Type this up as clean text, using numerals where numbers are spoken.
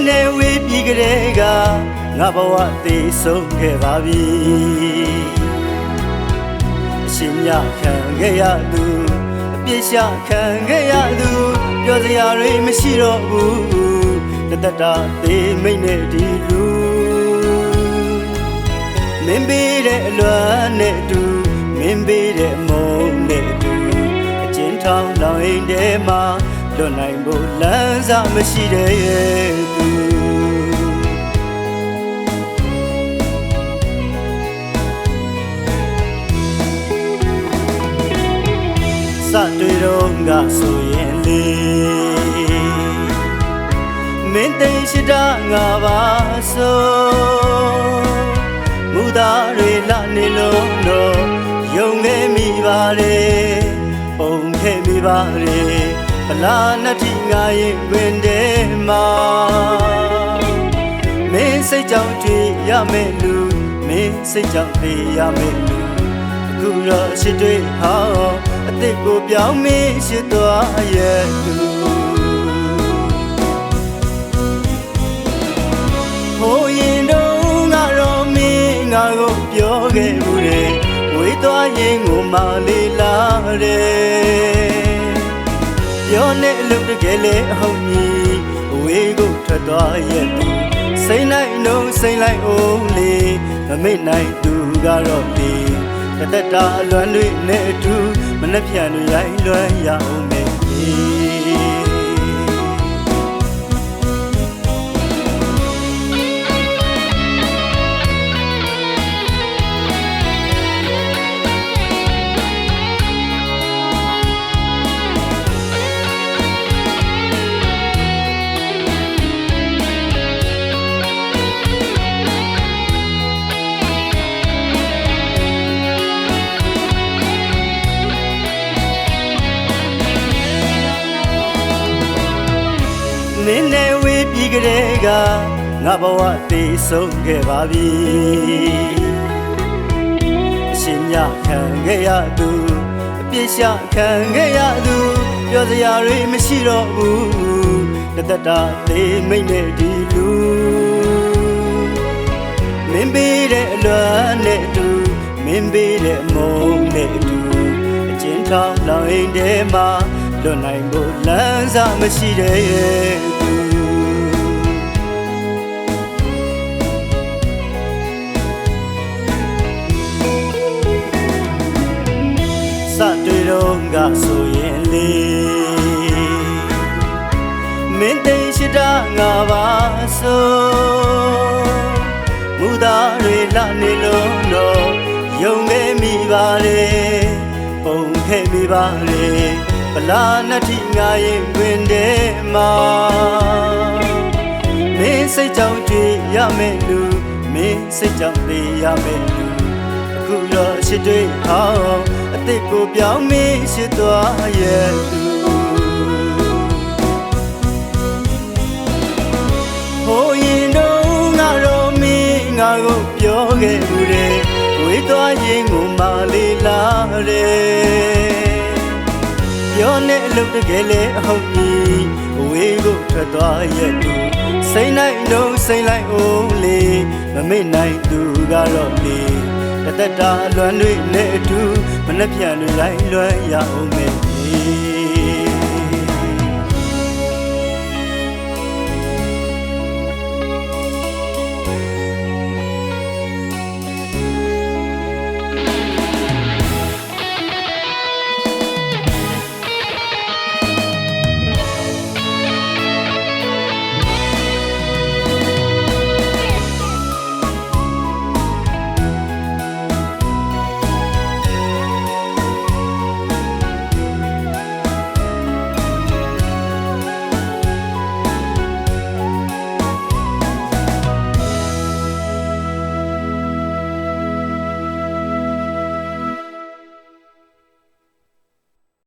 နဲ့ဝေးပြီးကြတဲ့ကငါဘဝသေဆုံးခဲ့ပါပြီအရှင်မြတ်ခံခဲ့ရသူအပြစ်ရှာခံခဲ့ရသူပြောစရာတွေမရှိတော့ဘူးတသက်တာသေမိတ်နဲ့ဒီလူမင်းပေးတဲ့အလွမ်းနဲ့တူမင်းပေးတဲ့အမုန်းနဲ့တူအကျဉ်းထောင်လောင်အိမ်ထဲမှာလွတ်နိုင်ဖို့လမ်းစာမရှိတဲ့သူစတွေ့တော့ငါဆိုရင်လေမင်းသိရှိတာငါပါဆိုမူသားတွေလာနေလို့တော့ယုံခဲ့မိပါတယ်ပုံခဲ့မိပါတယ်ဗလာနှစ်ထိငါရင်တွင်ထဲမှာမင်းစိတ်ကြောင့်ကြွေရမယ်လူမင်းစိတ်ကြောင့်သိရမယ်လူအခုတော့ရှိတွေ့ဟောအစ်စ်ကိုပြောင်းမင်းရှိသွားရဲ့သူဟိုရင်တော့ငါတော့မင်းငါကိုပြောခဲ့ဘူးလေဝေးသွားရင်ကိုမလေးလာတယ်ပြောနေလို့တကယ်လေအဟုတ်ကြီးအဝေးကိုထွက်သွားရဲ့သူစိတ်နိုင်နှုံးစိတ်လိုက်အောင်လေမမိတ်နိုင်သူကတော့လေတသက်တာအလွမ်းတွေနဲ့အတူမနှက်ပြန်တွေရိုင်းလွမ်းရအောင်မယ်မင်းနဲ့ဝေးပြီးကြတဲ့ကငါဘဝသေဆုံးခဲ့ပါပြီအရှင်မြတ်ခံခဲ့ရသူအပြစ်ရှာခံခဲ့ရသူပြောစရာတွေမရှိတော့ဘူးတသက်တာသေမိတ်နဲ့ဒီလူမင်းပေးတဲ့အလွမ်းနဲ့တူမင်းပေးတဲ့အမုန်းနဲ့တူအကျဉ်းထောင်လောင်အိမ်ထဲမှာလွတ်နိုင်ဖို့လမ်းစာမရှိတဲ့သူစတွေ့တော့ငါဆိုရင်လေမင်းသိရှိတာငါပါဆိုမူသားတွေလာနေလို့တော့ယုံခဲ့မိပါတယ်ပုံခဲ့မိပါတယ်ဗလာနှစ်ထိငါရင်တွင်ထဲမှာမင်းစိတ်ကြောင့်ကြွေရမယ်လူမင်းစိတ်ကြောင့်သိရမယ်လူအခုတော့ရှိတွေ့ဟောအစ်စ်ကိုပြောင်းမင်းရှိသွားရဲ့သူဟိုရင်တော့ငါတော့မင်းငါကိုပြောခဲ့ဘူးလေဝေးသွားရင်ကိုမလေးလာတယ်ပြောနေလို့တကယ်လေအဟုတ်ကြီးအဝေးကိုထွက်သွားရဲ့သူစိတ်နိုင်တော့စိတ်လိုက်အောင်လေမမေ့နိုင်သူကတော့လေတသက်တာအလွမ်းတွေနဲ့အတူမနှက်ပြန်တွေလိုက်လွမ်းရအောင်မယ်